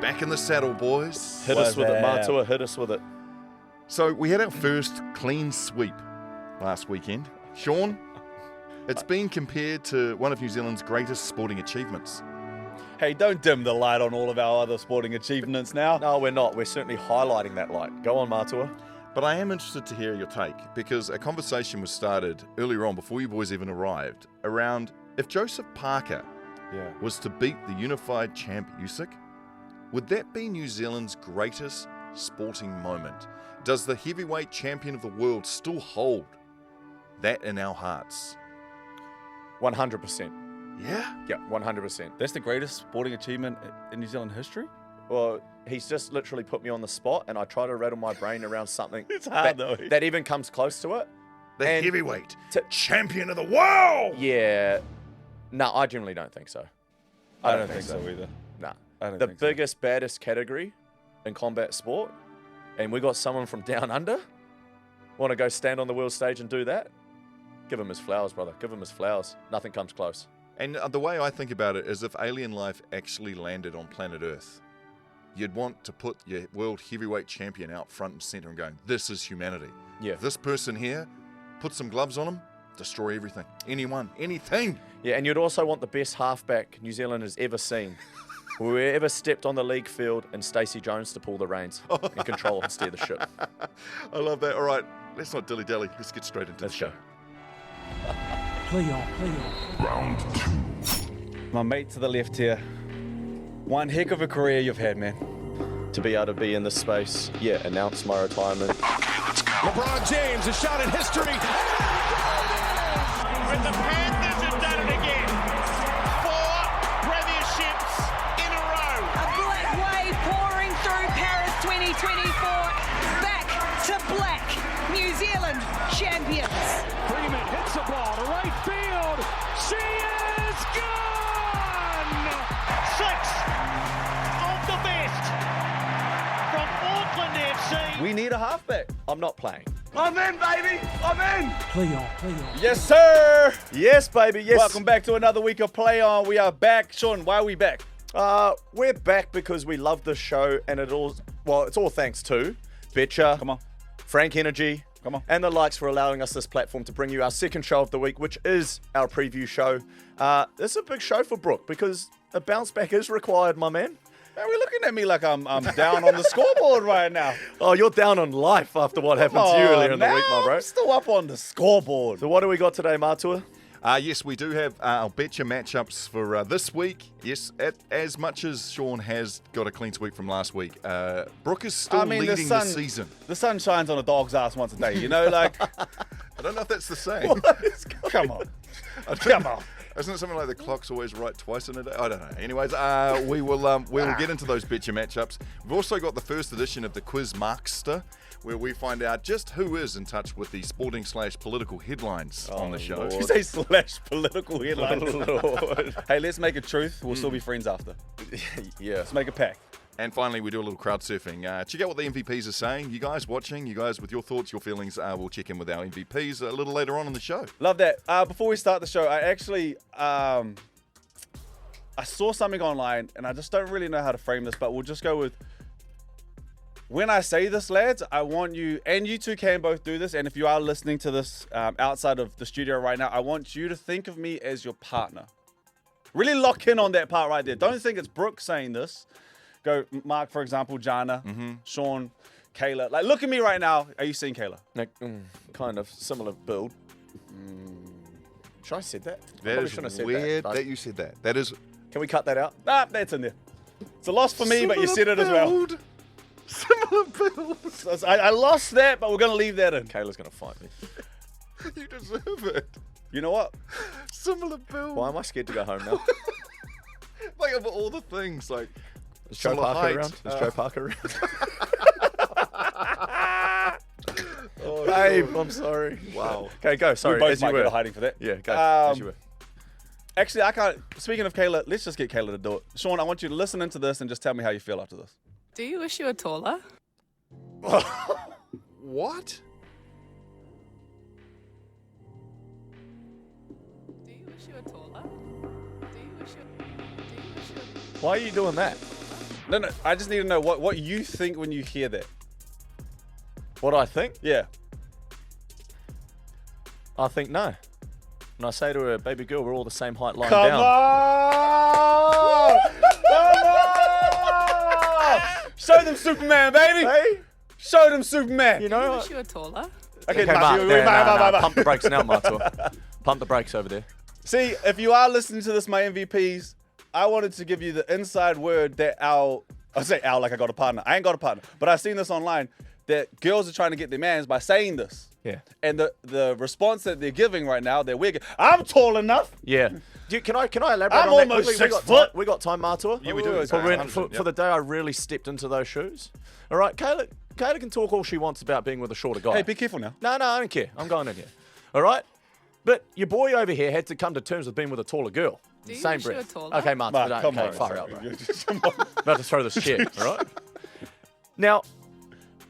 Back in the saddle, boys. Hit us with it, Matua. Hit us with it. So we had our first clean sweep last weekend. Shaun, it's been compared to one of New Zealand's greatest sporting achievements. Hey, don't dim the light on all of our other sporting achievements now. No, we're not. We're certainly highlighting that light. Go on, Matua. But I am interested to hear your take, because a conversation was started earlier on, before you boys even arrived, around if Joseph Parker was to beat the unified champ YOUKNOWMEDIA, would that be New Zealand's greatest sporting moment? Does the heavyweight champion of the world still hold that in our hearts? 100%. Yeah? Yeah, 100%. That's the greatest sporting achievement in New Zealand history? Well, he's just literally put me on the spot, and I try to rattle my brain around something It's hard, though. that even comes close to it. The And heavyweight champion of the world! Yeah. No, I generally don't think so. I don't think so either. Nah. I don't The think so. biggest, baddest category in combat sport, and we got someone from down under, want to go stand on the world stage and do that? Give him his flowers, brother. Give him his flowers. Nothing comes close. And the way I think about it is, if alien life actually landed on planet Earth, you'd want to put your world heavyweight champion out front and center and going, this is humanity. Yeah. If this person here, put some gloves on him, destroy everything. Anyone, anything. Yeah, and you'd also want the best halfback New Zealand has ever seen. Whoever stepped on the league field, and Stacey Jones to pull the reins and control and steer the ship. I love that. All right, let's not dilly-dally. Let's get straight into Let's the show. go. Play on. Round 2. My mate to the left here. One heck of a career you've had, man. To be able to be in this space, announce my retirement. LeBron James, a shot in history. And the Panthers have done it again. 4 premierships in a row. A black wave pouring through Paris 2024. Back to black. New Zealand champions. Freeman hits the ball to right field. She is gone! 6 of the best from Auckland FC. We need a halfback. I'm not playing. I'm in, baby. I'm in. Play on. Yes, sir. Yes, baby, yes. Welcome back to another week of Play On. We are back. Shaun, why are we back? We're back because we love this show, and it's all thanks to Betcha, Come on. Frank Energy, Come on. and the likes for allowing us this platform to bring you our second show of the week, which is our preview show. This is a big show for Brook because a bounce back is required, my man. Are we looking at me like I'm down on the scoreboard right now? Oh, you're down on life after what happened to you earlier in the week, my bro. I'm still up on the scoreboard. So what do we got today, Matua? Yes, we do have our Betcha Match Ups for this week. Yes, as much as Shaun has got a clean sweep from last week, Brook is still leading the season. The sun shines on a dog's ass once a day, you know? Like, I don't know if that's the same. come on. Come on. Isn't it something like the clock's always right twice in a day? I don't know. Anyways, we will get into those Betcha matchups. We've also got the first edition of the Quiz Markster, where we find out just who is in touch with the sporting/political headlines on the show. Lord. You say slash political headlines. Lord. Hey, let's make it truth. We'll still be friends after. Yeah. Let's make a pact. And finally, we do a little crowd surfing. Check out what the MVPs are saying. You guys watching, you guys with your thoughts, your feelings, we'll check in with our MVPs a little later on in the show. Love that. Before we start the show, I actually I saw something online, and I just don't really know how to frame this, but we'll just go with, when I say this, lads, I want you, and you two can both do this, and if you are listening to this outside of the studio right now, I want you to think of me as your partner. Really lock in on that part right there. Don't think it's Brook saying this. Go, Marc, for example, Jana, Shaun, Kayla. Like, look at me right now. Are you seeing Kayla? Kind of similar build. Should I have said that? I That probably is shouldn't have said weird but that you said that. That is Can we cut that out? Nah, that's in there. It's a loss for me, but you said it as well. Similar build. So I lost that, but we're going to leave that in. Kayla's going to fight me. You deserve it. You know what? Similar build. Why am I scared to go home now? Like, of all the things, like, Is Joe similar Parker height. around? Is Joe Parker around? Oh, Babe, I'm sorry. Wow. Okay, go. Sorry, we both as you might go to were. hiding for that. Yeah, go. As you were. Actually, I can't. Speaking of Kayla, let's just get Kayla to do it. Shaun, I want you to listen into this and just tell me how you feel after this. Do you wish you were taller? What? Do you wish you were taller? Do you wish you Why are you doing that? No, I just need to know what you think when you hear that. What do I think? Yeah. I think no. And I say to her, baby girl, we're all the same height lying Come down. on! Come on! Show them Superman, baby! Hey, Show them Superman! you know, Wish you were taller. Okay, Marc, Marc, nah, pump the brakes now, Marc. Pump the brakes over there. See, if you are listening to this, my MVPs, I wanted to give you the inside word that I say Al like I got a partner. I ain't got a partner, but I've seen this online that girls are trying to get their mans by saying this. Yeah. And the response that they're giving right now, that we're getting, I'm tall enough. Yeah. Can I elaborate I'm on that almost quickly? 6 foot. We got time, Martua? Yeah, we do. For the day I really stepped into those shoes. All right, Kayla can talk all she wants about being with a shorter guy. Hey, be careful now. No, I don't care. I'm going in here. All right? But your boy over here had to come to terms with being with a taller girl. Do you Same wish you breath. were taller? Okay, Mark, Marc, come on. far out, bro. Come on. I'm about to throw this chair, all right? Now,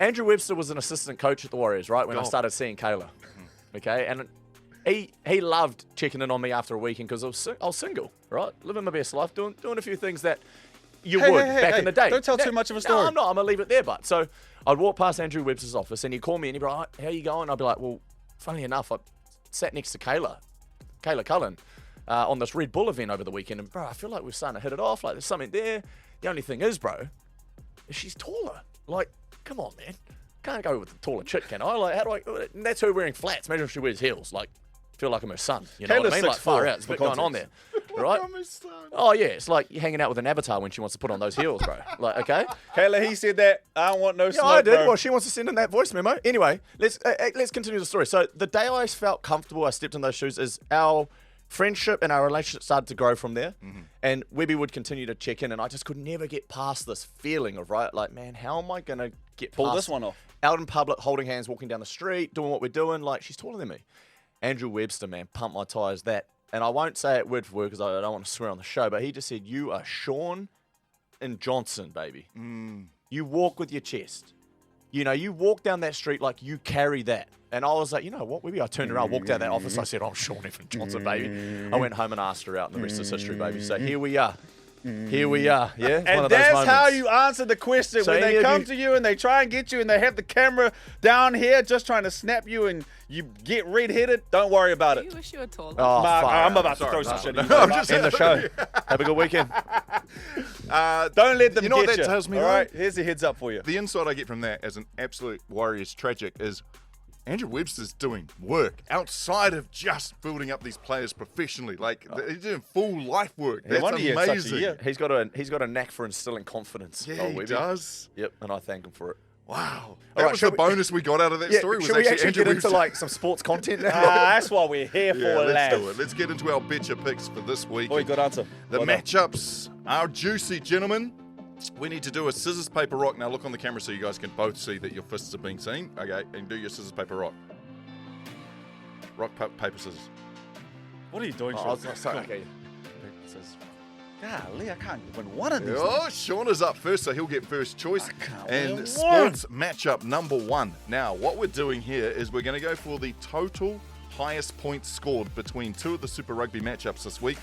Andrew Webster was an assistant coach at the Warriors, right, when I started seeing Kayla. Okay, and he loved checking in on me after a weekend because I was single, right? Living my best life, doing a few things that you would back in the day. Don't tell too much of a story. No, I'm not. I'm going to leave it there, but. So I'd walk past Andrew Webster's office and he'd call me and he'd be like, how you going? I'd be like, well, funnily enough, I sat next to Kayla Cullen, on this Red Bull event over the weekend. And, bro, I feel like we're starting to hit it off. Like, there's something there. The only thing is, bro, is she's taller. Like, come on, man. Can't go with the taller chick, can I? Like, how do I? And that's her wearing flats. Imagine if she wears heels. Like, feel like I'm her son. You know what I mean? Like, far out. There's a bit going on there. Right? Oh, yeah. It's like you're hanging out with an avatar when she wants to put on those heels, bro. Like, okay? Kayla, he said that. I don't want no smoke, Yeah, I did. bro. Well, she wants to send in that voice memo. Anyway, let's continue the story. So the day I felt comfortable, I stepped in those shoes, is our friendship and our relationship started to grow from there. Mm-hmm. And Webby would continue to check in, and I just could never get past this feeling of, right, like, man, how am I going to get Pull past this one off. out in public, holding hands, walking down the street, doing what we're doing? Like, she's taller than me. Andrew Webster, man, pumped my tyres that. And I won't say it word for word because I don't want to swear on the show, but he just said, you are Shaun and Johnson, baby. You walk with your chest. You know, you walk down that street like you carry that. And I was like, you know what? Maybe I turned around, walked out that office. I said, I'm Shaun F. Johnson, baby. I went home and asked her out, and the rest is history, baby. So here we are. Here we are. Yeah. It's one And of those that's moments. how you answer the question. So when any they of come you- to you and they try and get you and they have the camera down here just trying to snap you and you get red-headed, don't worry about Do it. you wish you were taller? Oh, Marc, far I'm out. about to throw some shit at you. I'm just End the show. Have a good weekend. Don't let them You know what get that tells me, All though? right, here's a heads up for you. The insight I get from that as an absolute Warriors tragic is Andrew Webster's doing work outside of just building up these players professionally. Like, he's doing full life work. That's wonder he had such a amazing. year. He's got a knack for instilling confidence. Yeah, Oh, he Webby. does. Yep, and I thank him for it. Wow. All That right, was shall the we- bonus we got out of that story. Was should we actually Andrew get into Webster. like some sports content now? That's what we're here for, Yeah, let's lads. do it. Let's get into our Betcha picks for this week. Boy, good answer. The Well done. matchups are juicy, gentlemen. We need to do a scissors, paper, rock. Now look on the camera so you guys can both see that your fists are being seen. Okay, and do your scissors, paper, rock. Rock, paper, scissors. What are you doing, Oh, I Shaun? was not sorry. Okay. Golly, I can't win one of these. Oh, Shaun is up first, so he'll get first choice. can't And win sports matchup number 1. Now, what we're doing here is we're going to go for the total highest points scored between two of the Super Rugby matchups this week.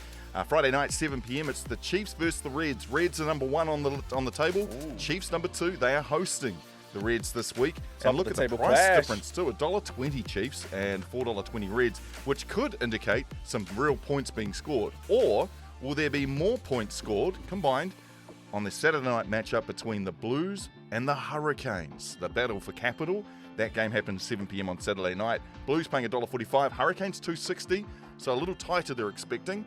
Friday night, 7 p.m. It's the Chiefs versus the Reds. Reds are number 1 on the table. Ooh. Chiefs number 2. They are hosting the Reds this week. Top And look of at the the table price clash. difference too. $1.20 Chiefs and $4.20 Reds, which could indicate some real points being scored. Or will there be more points scored combined on the Saturday night matchup between the Blues and the Hurricanes? The battle for capital. That game happens 7 p.m. on Saturday night. Blues paying $1.45, Hurricanes $2.60, so a little tighter they're expecting.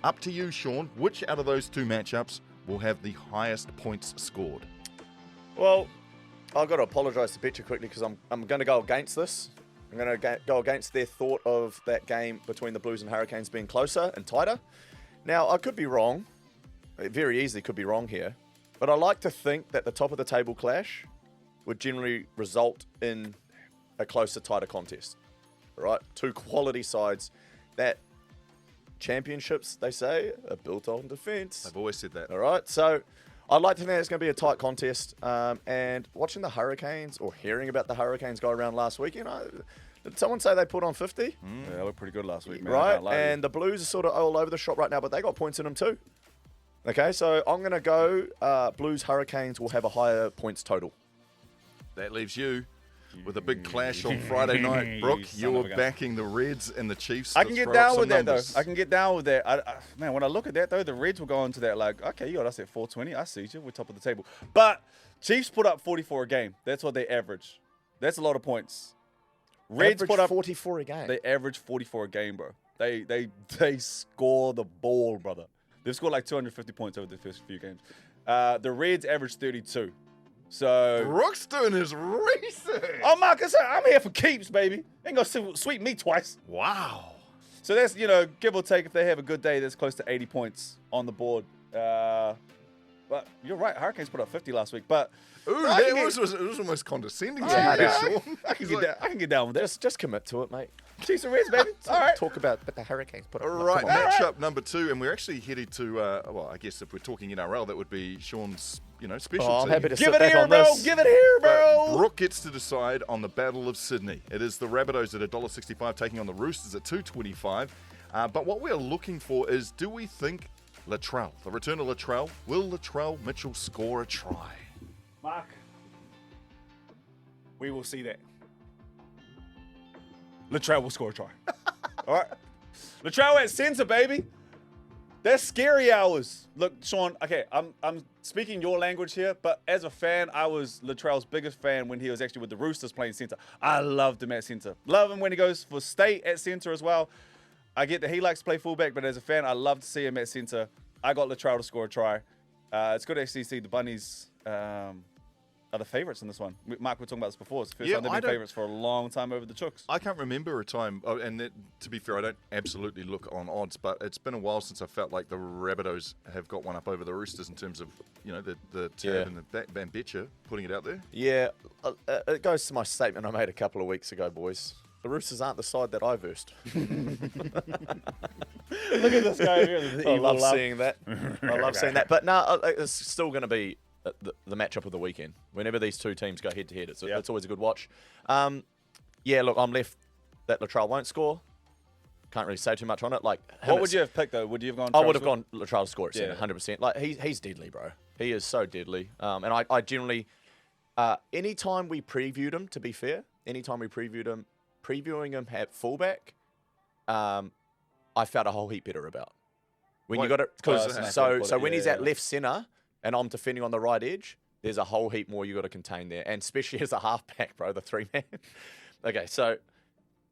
Up to you, Shaun. Which out of those two matchups will have the highest points scored? Well, I've got to apologise to Betcha quickly because I'm going to go against this. I'm going to go against their thought of that game between the Blues and Hurricanes being closer and tighter. Now, I could be wrong. It very easily could be wrong here. But I like to think that the top of the table clash would generally result in a closer, tighter contest. All right? Two quality sides that championships, they say, are built on defence. I've always said that. All right, so I'd like to think it's going to be a tight contest. And watching the Hurricanes or hearing about the Hurricanes go around last week, you know, did someone say they put on 50? Yeah, they looked pretty good last week, man. I Right, can't lie to you. and the Blues are sort of all over the shop right now, but they got points in them too. Okay, so I'm going to go Blues Hurricanes will have a higher points total. That leaves you with a big clash on Friday night. Brook, you're backing the Reds and the Chiefs. I can get down with that, though. I can get down with that. Man, when I look at that, though, the Reds will go into that like, okay, you got us at 420. I see you. We're top of the table. But Chiefs put up 44 a game. That's what they average. That's a lot of points. Reds put up 44 a game. They average 44 a game, bro. They score the ball, brother. They've scored like 250 points over the first few games. The Reds average 32. So Brook's doing his research. Oh, Marc, I'm here for keeps, baby. Ain't gonna sweep me twice. Wow. So that's, give or take, if they have a good day, that's close to 80 points on the board. But you're right, Hurricanes put up 50 last week. But ooh, it was almost condescending. I can get down with that. Just commit to it, mate. Chiefs and Reds, baby. All right. Talk about but the Hurricanes put up. All right, matchup number 2, and we're actually headed to. Well, I guess if we're talking NRL, that would be Shaun's, specialty. I'm happy to Give sit it back here, on bro. this. Give it here, bro. But Brook gets to decide on the Battle of Sydney. It is the Rabbitohs at $1.65 taking on the Roosters at $2.25. But what we're looking for is, do we think Latrell, the return of Latrell, will Latrell Mitchell score a try? Marc, we will see that. Latrell will score a try. All right. Latrell at centre, baby. That's scary hours. Look, Shaun, okay, I'm speaking your language here, but as a fan, I was Latrell's biggest fan when he was actually with the Roosters playing centre. I loved him at centre. Love him when he goes for state at centre as well. I get that he likes to play fullback, but as a fan, I love to see him at centre. I got Latrell to score a try. It's good to actually see the Bunnies are the favourites in this one. Marc, we were talking about this before. It's the first time they've been favourites for a long time over the Chooks. I can't remember a time, to be fair, I don't absolutely look on odds, but it's been a while since I felt like the Rabbitohs have got one up over the Roosters in terms of, the tab and the Betcha, putting it out there. Yeah, it goes to my statement I made a couple of weeks ago, boys. The Roosters aren't the side that I versed. Look at this guy here. I love seeing that. I love seeing that. But no, it's still going to be the matchup of the weekend. Whenever these two teams go head to head, it's always a good watch. Look, I'm left that Latrell won't score. Can't really say too much on it. Like, what would you have picked though? Would you have gone? I would have gone Latrell to score at centre, 100%. Like he's deadly, bro. He is so deadly. And I generally, anytime we previewed him, to be fair, previewing him at fullback, I felt a whole heap better about. When you got it, because so when he's at left centre and I'm defending on the right edge, there's a whole heap more you got to contain there, and especially as a halfback, bro, the 3-man. Okay, so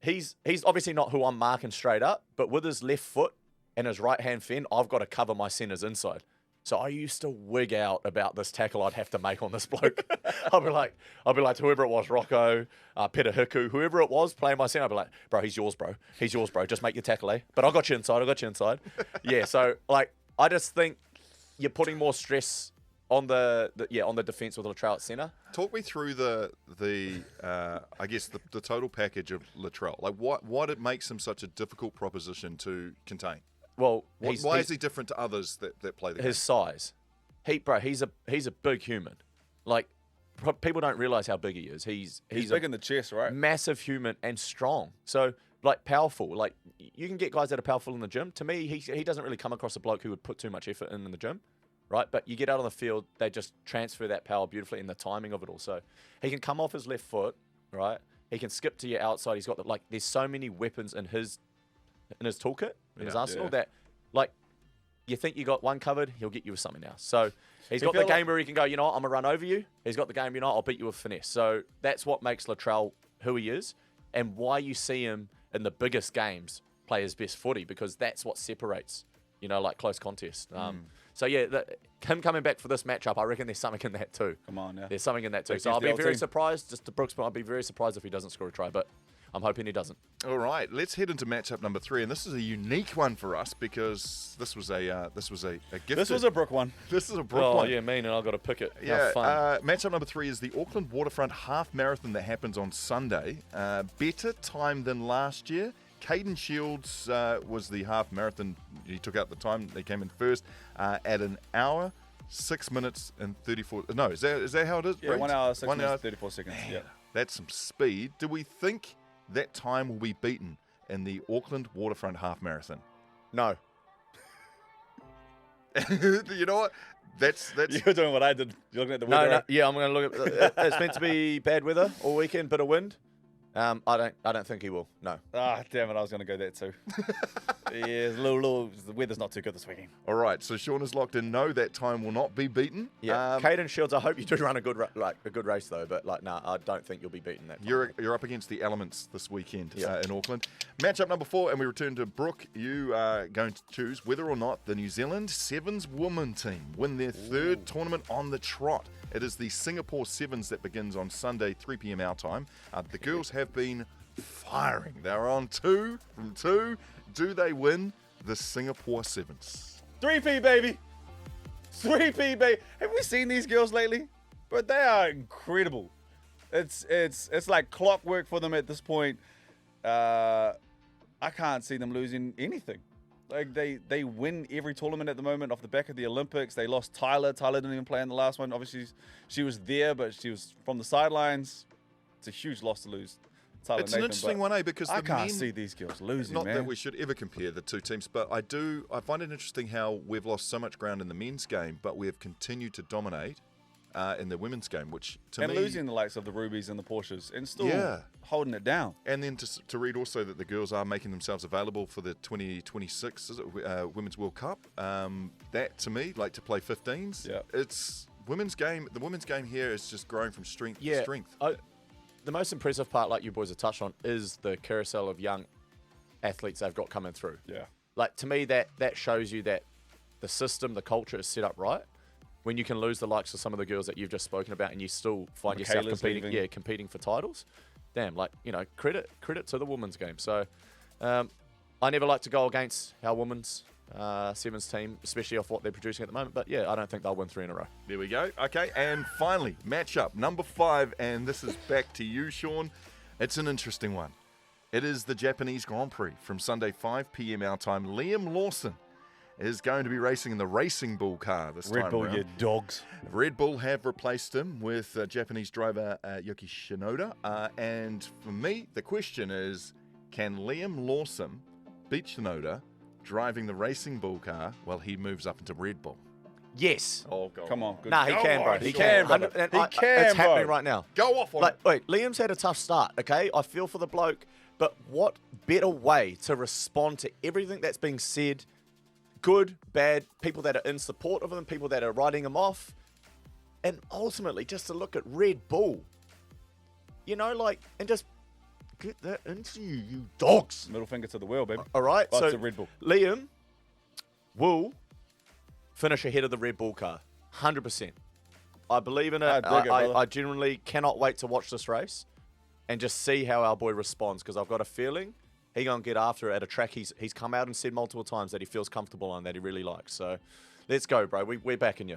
he's obviously not who I'm marking straight up, but with his left foot and his right hand fend, I've got to cover my centres inside. So I used to wig out about this tackle I'd have to make on this bloke. I'll be like to whoever it was, Rocco, Peter Hiku, whoever it was playing my centre, I'd be like, bro, he's yours, bro. He's yours, bro. Just make your tackle, eh? But I got you inside. Yeah, so like I just think you're putting more stress on the defence with Latrell at centre. Talk me through the total package of Latrell. Like what it makes him such a difficult proposition to contain. Well, why is he different to others that play the game? His size. He's a big human. Like, people don't realise how big he is. He's big in the chest, right? Massive human and strong. So, like, powerful. Like, you can get guys that are powerful in the gym. To me, he doesn't really come across a bloke who would put too much effort in the gym, right? But you get out on the field, they just transfer that power beautifully in the timing of it all. So, he can come off his left foot, right? He can skip to your outside. He's got there's so many weapons in his toolkit, in his arsenal, that, like, you think you got one covered, he'll get you with something else. So he's got the game where he can go, I'm going to run over you. He's got the game, I'll beat you with finesse. So that's what makes Latrell who he is and why you see him in the biggest games play his best footy, because that's what separates, like close contest. So, yeah, him coming back for this matchup, I reckon there's something in that too. Come on, yeah. There's something in that too. So I'll be very surprised, just to Brooks' point, I'll be very surprised if he doesn't score a try, but I'm hoping he doesn't. All right, let's head into matchup number 3, and this is a unique one for us because this was a gift. This was a Brook one. This is a Brook one. Oh yeah, mean, and I've got to pick it. Yeah. How fun. Matchup number 3 is the Auckland Waterfront Half Marathon that happens on Sunday. Better time than last year. Caden Shields was the half marathon. He took out the time. They came in first at an hour, 6 minutes and 34. No, is that how it is? Yeah, 1 hour, 6 minutes, 34 seconds. Man, yeah, that's some speed. Do we think that time will be beaten in the Auckland Waterfront Half Marathon? No. You know what? That's You're doing what I did. You're looking at the weather. No, yeah, I'm going to look at. It's meant to be bad weather all weekend, bit of wind. I don't think he will. No. Ah, damn it! I was going to go there too. Yeah, the weather's not too good this weekend. all right. So Shaun is locked in. No, that time will not be beaten. Yeah, Caden Shields. I hope you do run a good race though, but I don't think you'll be beaten that time. You're up against the elements this weekend in Auckland. Matchup number 4, and we return to Brook. You are going to choose whether or not the New Zealand Sevens women team win their third tournament on the trot. It is the Singapore Sevens that begins on Sunday, 3 p.m. our time. The girls have been firing. They're on 2 from 2. Do they win the Singapore Sevens? 3P, baby. 3P, baby. Have we seen these girls lately? But they are incredible. It's like clockwork for them at this point. I can't see them losing anything. Like they win every tournament at the moment off the back of the Olympics. They lost Tyler. Tyler didn't even play in the last one. Obviously, she was there, but she was from the sidelines. It's a huge loss to lose. Tyler It's an interesting one, because I the can't men, see these girls losing, not man. that we should ever compare the two teams, but I find it interesting how we've lost so much ground in the men's game, but we have continued to dominate in the women's game, which to me... losing the likes of the Rubies and the Porsches and still holding it down. And then to read also that the girls are making themselves available for the 2026 Women's World Cup. That, to me, like to play 15s, it's women's game. The women's game here is just growing from strength to strength. The most impressive part, like you boys have touched on, is the carousel of young athletes they've got coming through. Yeah. Like, to me, that shows you that the system, the culture is set up right. When you can lose the likes of some of the girls that you've just spoken about and you still find yourself competing for titles. Damn, credit to the women's game. So I never like to go against our women's Sevens team, especially off what they're producing at the moment. But yeah, I don't think they'll win 3 in a row. There we go. Okay, and finally, matchup number 5, and this is back to you, Shaun. It's an interesting one. It is the Japanese Grand Prix from Sunday, 5 p.m. our time. Liam Lawson is going to be racing in the Racing Bull car this time Red Bull, around. you dogs. Red Bull have replaced him with Japanese driver Yuki Shinoda. And for me, the question is, can Liam Lawson beat Shinoda driving the Racing Bull car while he moves up into Red Bull? Yes. Oh, God. Come on. Good. Nah, he can, bro. He can, brother. He He can, It's happening bro. right now. Go off on it. Wait, Liam's had a tough start, okay? I feel for the bloke, but what better way to respond to everything that's being said? Good, bad, people that are in support of him, people that are writing him off, and ultimately just to look at Red Bull, and just get that into you dogs. Middle finger to the world, baby. All right, Oh, so it's a Red Bull. Liam will finish ahead of the Red Bull car, 100%. I believe in it. I dig it, brother. I genuinely cannot wait to watch this race and just see how our boy responds, because I've got a feeling he's going to get after it at a track he's come out and said multiple times that he feels comfortable on, that he really likes. So let's go, bro. We're backing you.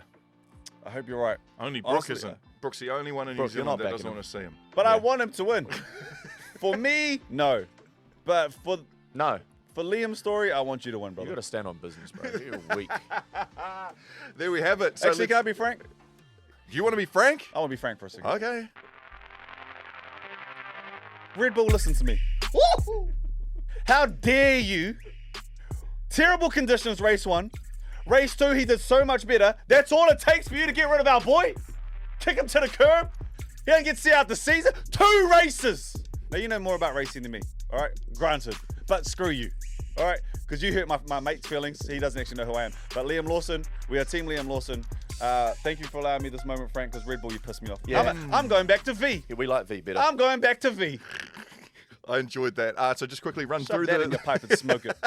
I hope you're right. Only Brook Honestly, isn't. Brook's the only one in New Brook, you're Zealand not that doesn't backing want to see him. But I want him to win. For me, no. But for No. Liam's story, I want you to win, You brother. got to stand on business, bro. You're weak. There we have it. So Actually, can I be frank? you want to be frank? I want to be frank for a second. Okay. Red Bull, listen to me. How dare you? Terrible conditions, race 1. Race 2, he did so much better. That's all it takes for you to get rid of our boy? Kick him to the curb? He don't get to see out the season? 2 races! Now, you know more about racing than me, all right? Granted. But screw you, all right? Because you hurt my mate's feelings. He doesn't actually know who I am. But Liam Lawson, we are Team Liam Lawson. Thank you for allowing me this moment, Frank, because Red Bull, you pissed me off. Yeah. I'm going back to V. Yeah, we like V better. I'm going back to V. I enjoyed that. So just quickly run through Shove that in your pipe and smoke it.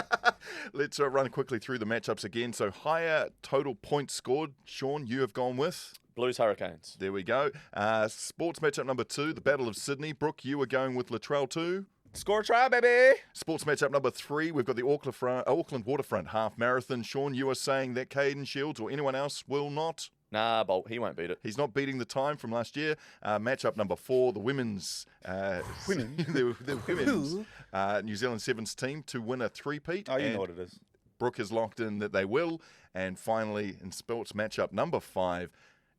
Let's run quickly through the matchups again. So higher total points scored. Shaun, you have gone with? Blues Hurricanes. There we go. Sports matchup number 2, the Battle of Sydney. Brook, you are going with Latrell 2. Score a try, baby. Sports matchup number 3, we've got the Auckland Waterfront Half Marathon. Shaun, you are saying that Caden Shields or anyone else will not? Nah, Bolt, he won't beat it. He's not beating the time from last year. Matchup number 4, the women's the women's New Zealand Sevens team to win a three-peat. Oh, you know what it is. Brook has locked in that they will. And finally, in sports matchup number 5,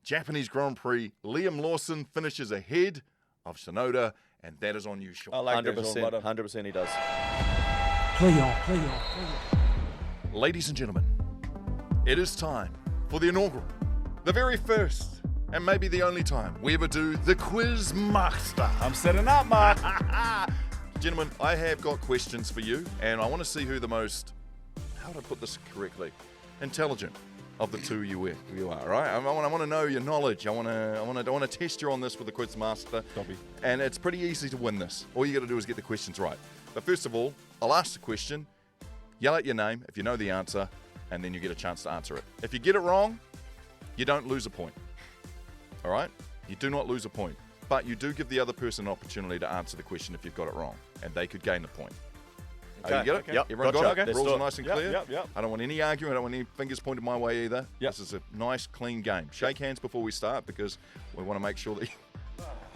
Japanese Grand Prix, Liam Lawson finishes ahead of Shinoda, and that is on you, Shaun. I like that, 100% he does. Play on. Ladies and gentlemen, It is time for the inaugural, the very first, and maybe the only time we ever do the Quiz Master. I'm setting up, Marc. Gentlemen, I have got questions for you, and I want to see who the most, how do I put this correctly, intelligent of the two you are, right? I want to know your knowledge. I want to test you on this with the Quiz Master. Copy. And it's pretty easy to win this. All you got to do is get the questions right. But first of all, I'll ask the question, yell out your name if you know the answer, and then you get a chance to answer it. If you get it wrong, you don't lose a point. All right? You do not lose a point. But you do give the other person an opportunity to answer the question if you've got it wrong, and they could gain the point. Okay, You get it? okay. Yep, Everyone gotcha. got it? Okay. Rules Let's are do it. nice and Yep, clear? yep. I don't want any argument. I don't want any fingers pointed my way either. Yep. This is a nice, clean game. Shake hands before we start because we want to make sure that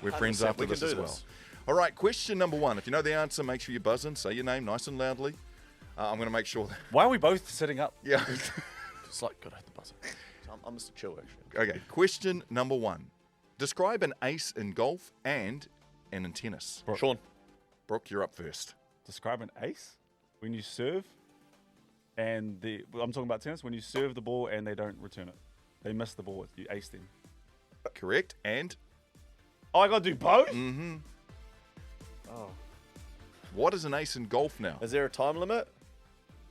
we're friends 100%, after we can this as do well. this. All right, question number one. If you know the answer, make sure you buzz in. Say your name nice and loudly. I'm going to make sure that... Why are we both sitting up? Yeah. Just like, gotta hit the buzzer. I'm Mr. Chill, actually. Okay, question number one. Describe an ace in golf and in tennis. Shaun. Brook, you're up first. Describe an ace when you serve, and I'm talking about tennis. When you serve the ball and they don't return it, they miss the ball. You ace them. Correct. And Oh, I gotta do both. Oh. what is an ace in golf now? Is there a time limit?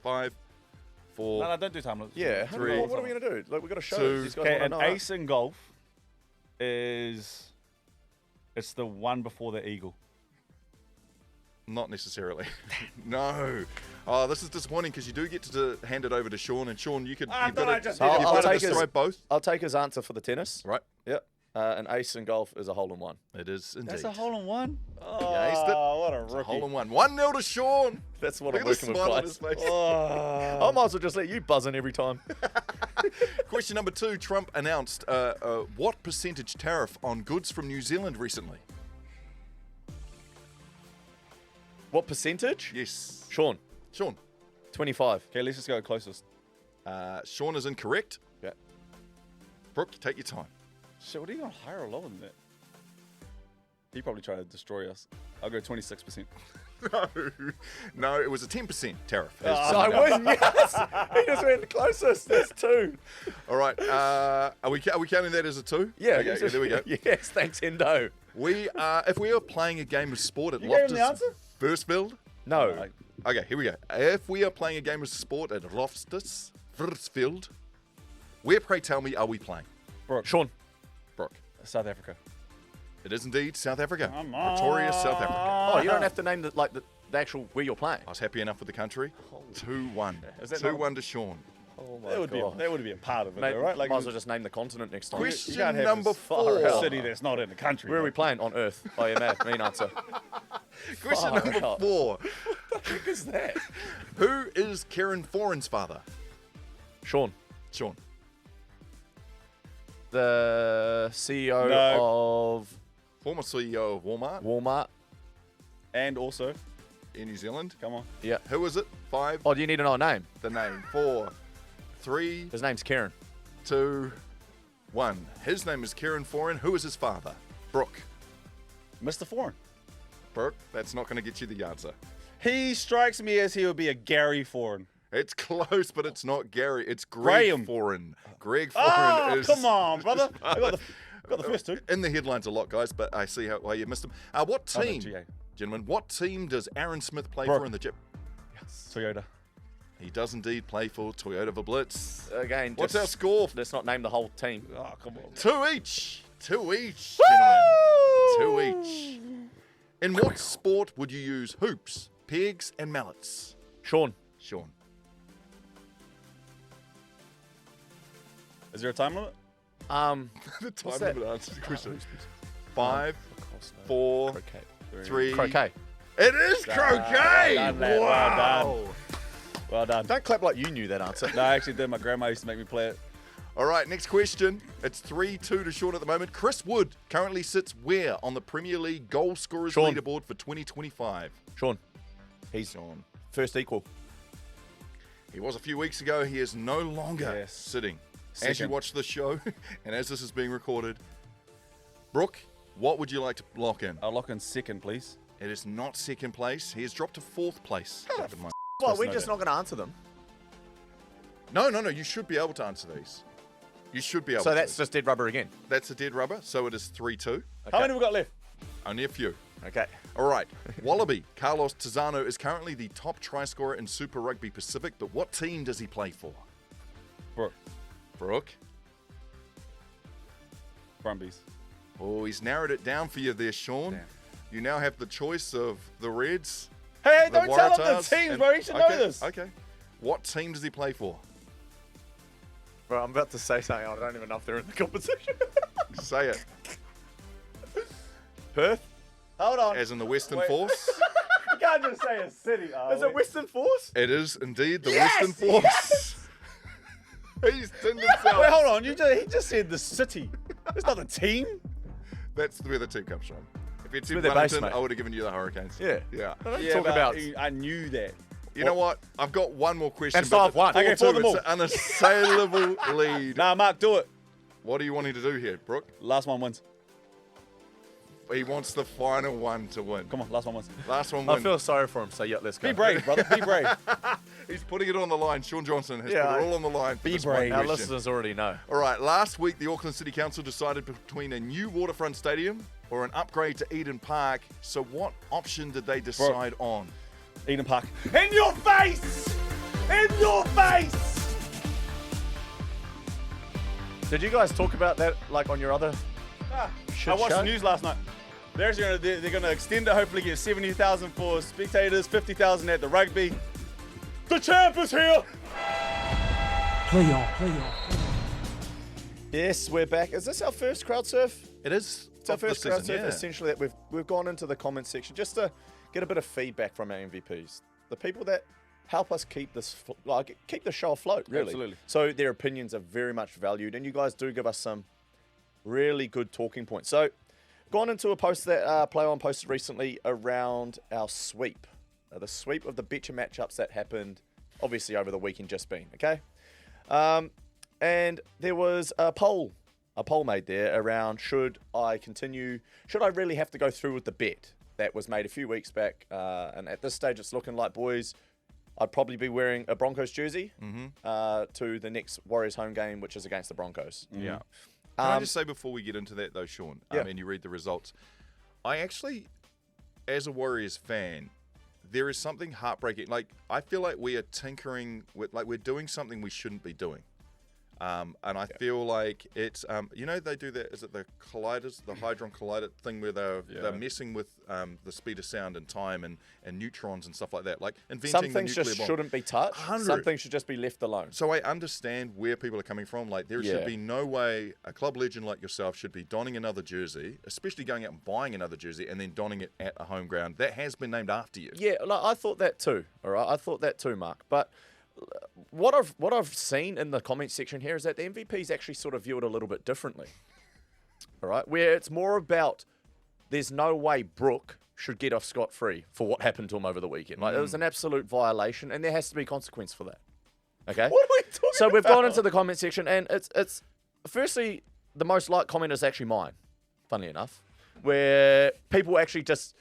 5, 4, No, don't do time limits. Yeah. Three. What are we going to do? Like, we've got to show Two. these guys Okay, what I an know. ace in golf is it's the one before the eagle. Not necessarily. No. Oh, this is disappointing because you do get to hand it over to Shaun, and Shaun, you've I got thought I to just- I'll you've got to take his- describe both. I'll take his answer for the tennis. Right. Yep. An ace in golf is a hole-in-one. It is indeed. That's a hole in one. Oh, aced it. what a It's a rookie. hole in one. 1-0 to Shaun. That's what Look I'm at the working with, smile on guys. his face. Oh. I might as well just let you buzz in every time. Question number 2. Trump announced what percentage tariff on goods from New Zealand recently? What percentage? Yes. Shaun. Shaun. 25. Okay, let's just go closest. Shaun is incorrect. Yeah. Brooke, take your time. Shit, what are you going higher or lower than that? He probably tried to destroy us. I'll go 26%. No, it was a 10% tariff. So I win, yes. He just went the closest. That's 2. All right. Are we counting that as a 2? Yeah. Okay, there we go. Yes, thanks, Hendo. If we are playing a game of sport at You gave him the Loftus answer? Versfeld. No. Okay, here we go. If we are playing a game of sport at Loftus Versfeld, where, pray tell me, are we playing? Shaun. Brooke. South Africa. It is indeed South Africa. Come on. Victoria, South Africa. Oh, you don't have to name the actual where you're playing. I was happy enough with the country. 2-1. Is that 2-1 to Shaun. Oh my That would be a part of it, Mate, though, right? might as well just name the continent next time. Question can't have number this 4. a city that's not in the country. Where are we mate. playing? On Earth. Oh, yeah, man. Mean answer. Question Far number out. 4. What is that? Who is Kieran Foran's father? Shaun. Shaun. The CEO No. of Former CEO of Walmart Walmart. And also, in New Zealand. come on. Yeah. Who is it? 5. Oh, do you need to know a name? The name. 4, 3, His name's Kieran. 2, 1. His name is Kieran Foran. Who is his father? Brooke. Mr. Foreign. Brooke, that's not going to get you the answer. He strikes me as he would be a Gary Foreign. It's close, but it's not Gary. It's Greg Graham. Foran. Greg Foran Oh, is... come on, brother. I got the first 2. In the headlines a lot, guys, but I see how you missed them. What Oh, no, team, GA. gentlemen, what team does Aaron Smith play Brook. for in the Jip? Toyota. He does indeed play for Toyota Blitz. Again, What's just, our score? Let's not name the whole team. Oh, come on. 2 each. 2 each, gentlemen. 2 each. In what sport would you use hoops, pegs, and mallets? Shaun. Shaun. Is there a time limit? The time that? limit answers the question. 5, Of course, no. 4, Croquet. 3. Croquet. It is croquet! well done, lad. Wow! Well done. Don't clap like you knew that answer. No, I actually did. My grandma used to make me play it. All right, next question. It's 3-2 to Shaun at the moment. Chris Wood currently sits where on the Premier League goal scorers Shaun. leaderboard for 2025? Shaun. He's Shaun. first equal. He was a few weeks ago. He is no longer Yes. sitting. As you Second. watch the show, and as this is being recorded, Brooke, what would you like to lock in? I'll lock in second, please. It is not second place. He has dropped to 4th place. Keep in mind. Well, Just we're know just that. not going to answer them. No. You should be able to answer these. You should be able to. So that's just dead rubber again. That's a dead rubber. So it is 3-2. How many we got left? Only a few. Okay. All right. Wallaby, Carlos Tizano is currently the top try scorer in Super Rugby Pacific, but what team does he play for? Brook. Brumbies. Oh, he's narrowed it down for you there, Shaun. Damn. You now have the choice of the Reds. Hey, the don't tell him the Waratahs, teams, and- bro. You should know this. Okay. What team does he play for? Bro, I'm about to say something. I don't even know if they're in the competition. Say it. Perth? Hold on. As in the Western Wait. Force? You can't just say a city. Is it Western Force? It is indeed the Yes, Western Force. He's tinned himself. Wait, hold on. He just said the city. It's not the team. That's where the team comes from. If it's in where they're based, Wellington, mate. I would have given you the Hurricanes. Yeah. Yeah. Talk but about. I knew that. You know what? I've got one more question. And start but with one. Okay, for them it's all. an unassailable lead. Nah, Mark, do it. What are you wanting to do here, Brook? Last one wins. He wants the final one to win. Come on, last one wins. Last one I win. feel sorry for him, so yeah, let's go. Be brave, brother. Be brave. He's putting it on the line. Shaun Johnson has Yeah, put it all on the line. For Be this one brave. Our question. listeners already know. All right, last week the Auckland City Council decided between a new waterfront stadium or an upgrade to Eden Park. So what option did they decide on? Eden Park. In your face! In your face! Did you guys talk about that, like, on your other shit I watched show? the news last night. They're going to extend it, hopefully get 70,000 for spectators, 50,000 at the rugby. The champ is here! Play on. Yes, we're back. Is this our first crowd surf? It is. It's our of the first crowd season, surf. yeah. Essentially, that we've gone into the comment section just to get a bit of feedback from our MVPs, the people that help us keep this keep the show afloat. Really, Absolutely. So their opinions are very much valued, and you guys do give us some really good talking points. So, gone into a post that Play On posted recently around our sweep, the sweep of the Betcha Match Ups that happened, obviously over the weekend just been. Okay. And there was a poll made there around should I really have to go through with the bet that was made a few weeks back. And at this stage, it's looking like, boys, I'd probably be wearing a Broncos jersey to the next Warriors home game, which is against the Broncos. Yeah. Can I just say before we get into that, though, Shaun, Yeah. and you read the results, I actually, as a Warriors fan, there is something heartbreaking. Like, I feel like we are tinkering with, like, we're doing something we shouldn't be doing. And I feel like it's, they do that, is it the colliders, the Hadron Collider thing where they're messing with the speed of sound and time and neutrons and stuff like that. Like inventing Some the things nuclear just bomb. shouldn't be touched. 100. Some things should just be left alone. So I understand where people are coming from. Like there should Yeah. be no way a club legend like yourself should be donning another jersey, especially going out and buying another jersey and then donning it at a home ground that has been named after you. Yeah, like, I thought that too. All right, I thought that too, Mark. But what I've seen in the comment section here is that the MVPs actually sort of view it a little bit differently. All right, where it's more about there's no way Brook should get off scot-free for what happened to him over the weekend. Like it was an absolute violation, and there has to be consequence for that. Okay. What are we talking So we've about? gone into the comment section, and it's firstly the most liked comment is actually mine. Funnily enough, where people actually just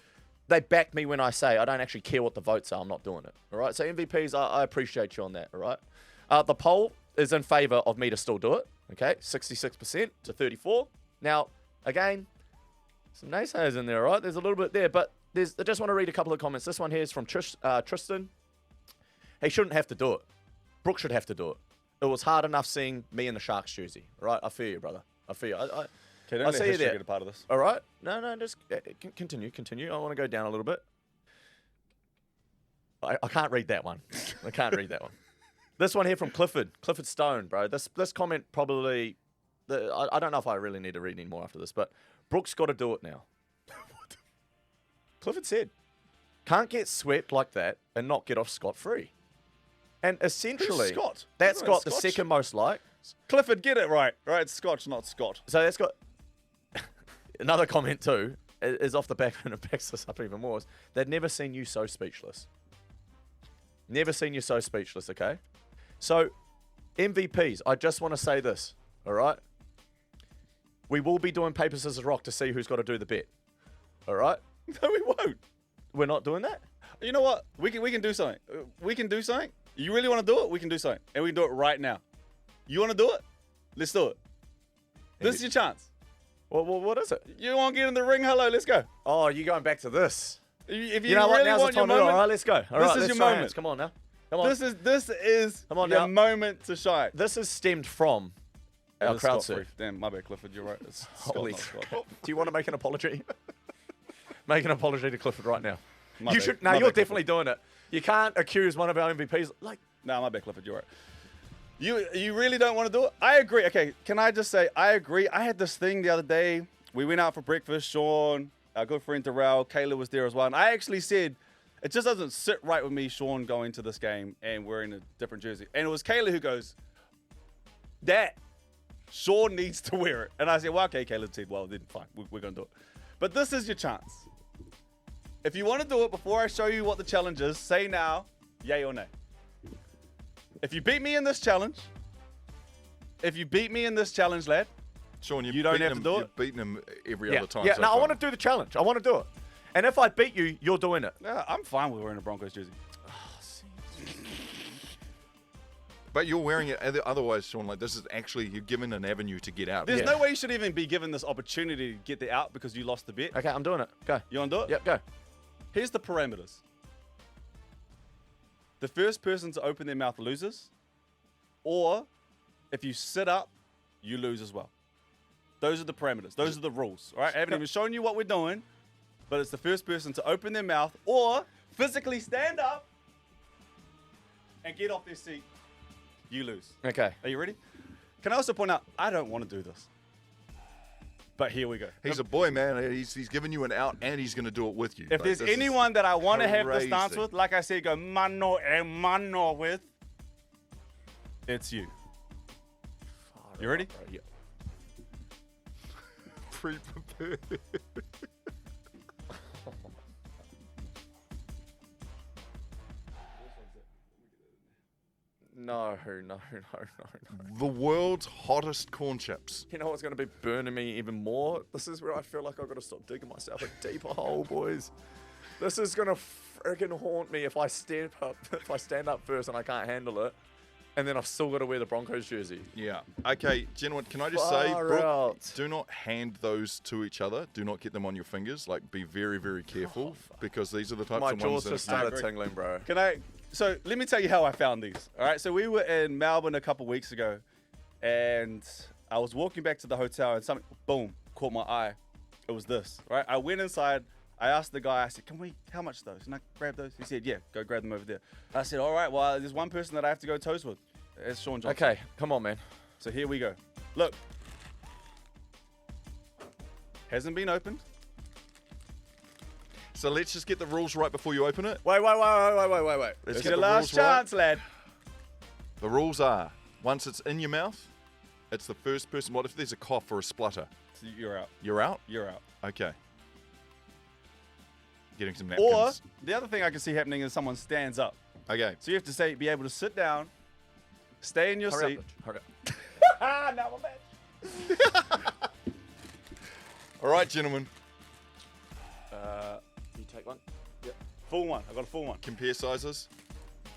they back me when I say I don't actually care what the votes are. I'm not doing it. All right. So MVPs, I appreciate you on that. All right. The poll is in favour of me to still do it. Okay, 66% to 34%. Now, again, some naysayers in there. All right. There's a little bit there, but I just want to read a couple of comments. This one here is from Tristan. He shouldn't have to do it. Brook should have to do it. It was hard enough seeing me in the Sharks jersey. All right. I feel you, brother. I feel you. Okay, don't I'll let see you history there. get a part of this. All right. No, just continue. I want to go down a little bit. I can't read that one. I can't read that one. This one here from Clifford Stone, bro. This comment probably, I don't know if I really need to read any more after this, but Brook's got to do it now. What? Clifford said, can't get swept like that and not get off scot-free. And essentially, Who's Scott? that's Isn't got it the Scotch? second most likes. Clifford, get it right. Right, it's Scotch, not Scott. So that's got another comment too, is off the back and it backs this up even more. Is they've never seen you so speechless. Never seen you so speechless, okay? So, MVPs, I just want to say this, all right? We will be doing paper, scissors, rock to see who's got to do the bet, all right? No, we won't. We're not doing that? You know what? We can do something. We can do something. You really want to do it? We can do something. And we can do it right now. You want to do it? Let's do it. This is your chance. Well, what is it? You want to get in the ring? Hello, let's go. Oh, you're going back to this. If You know what? really Now's the want your time to do it. moment, All right, let's go. All right, this is let's your try moment. hands. Come on now. Come on. This is Come on your now. moment to shine. This is stemmed from our It's crowd Scott surf. surf. Damn, my bad, Clifford. You're right. It's Scott, Holy not Scott. crap. Do you want to make an apology? Make an apology to Clifford right now. My You bad. should. No, My you're bad, definitely doing it. You can't accuse one of our MVPs. Like, No, my bad, Clifford. You're right. You really don't want to do it? I agree. Okay, can I just say, I agree. I had this thing the other day. We went out for breakfast. Shaun, our good friend Darrell, Kayla was there as well. And I actually said, it just doesn't sit right with me, Shaun, going to this game and wearing a different jersey. And it was Kayla who goes, Dad, Shaun needs to wear it. And I said, well, okay. Kayla said, well, then fine. We're going to do it. But this is your chance. If you want to do it, before I show you what the challenge is, say now, yay or nay. If you beat me in this challenge, lad, Shaun, You don't have to do it? You've beaten him every yeah, other time. yeah. so No, I far. want to do the challenge. I want to do it. And if I beat you, you're doing it. yeah, I'm fine with wearing a Broncos jersey. But you're wearing it otherwise, Shaun. Like this is actually you're given an avenue to get out. There's Yeah. no way you should even be given this opportunity to get the out because you lost the bet. Okay, I'm doing it. Go. You want to do it? Yep, go. Here's the parameters. The first person to open their mouth loses, or if you sit up, you lose as well. Those are the parameters. Those are the rules. All right? I haven't even shown you what we're doing, but it's the first person to open their mouth or physically stand up and get off their seat. You lose. Okay. Are you ready? Can I also point out, I don't want to do this. But here we go. He's a boy, man. He's given you an out, and he's going to do it with you. If Like, there's this is anyone that I want to have this dance crazy. with, like I said, go mano and mano with, it's you. You ready? Yeah. pre-prepared. No. The world's hottest corn chips. You know what's going to be burning me even more? This is where I feel like I've got to stop digging myself a deeper hole, boys. This is going to freaking haunt me if I stand up first and I can't handle it, and then I've still got to wear the Broncos jersey. Yeah. Okay, gentlemen, can I just say, Far Brook, out. do not hand those to each other. Do not get them on your fingers. Like, be very, very careful because these are the types My of jaws ones that just started agree. tingling, bro. So let me tell you how I found these. All right. So we were in Melbourne a couple weeks ago, and I was walking back to the hotel, and something, boom, caught my eye. It was this. Right. I went inside. I asked the guy. I said, how much those? Can I grab those? He said, yeah, go grab them over there. I said, all right. Well, there's one person that I have to go toast with. It's Shaun Johnson. Okay, come on, man. So here we go. Look. Hasn't been opened. So let's just get the rules right before you open it. Wait. Let's It's get your the last rules right. chance, lad. The rules are, once it's in your mouth, it's the first person. What if there's a cough or a splutter? So you're out. You're out? You're out. Okay. Getting some napkins. Or the other thing I can see happening is someone stands up. Okay. So you have to be able to sit down, stay in your Hurry seat. up. Hurry up. Now I'm back. All right, gentlemen. You take one. Yep. Full one. I got a full one. Compare sizes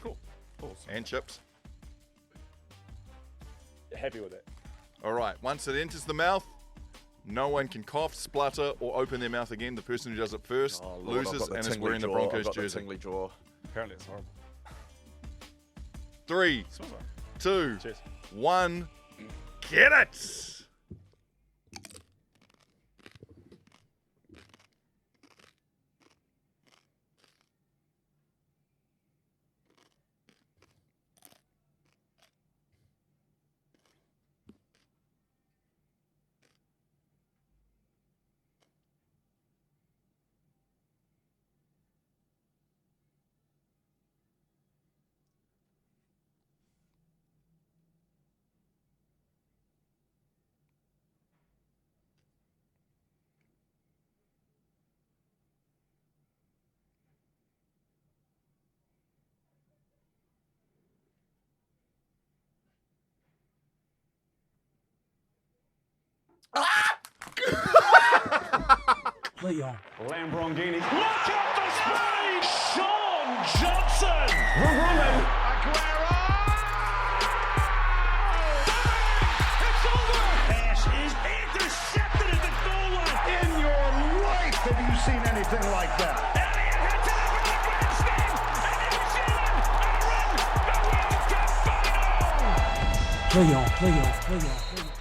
Cool. Awesome. and chips. Happy with it. All right. Once it enters the mouth, no one can cough, splutter, or open their mouth again. The person who does it first Oh, Lord, I've loses got the and is tingly wearing the jaw. Broncos I've got the jersey. tingly jaw. Apparently it's horrible. 3, Smells like. 2, Cheers. 1. Get it! Leon. Lamborghini. Look at the speed! Shaun Johnson! Aguero! It's over! Pass is intercepted at the goal line. In your life have you seen anything like that? Elliott hits it over the grand stand, and New Zealand are in the World Cup final. Play on, play on, play on, play on.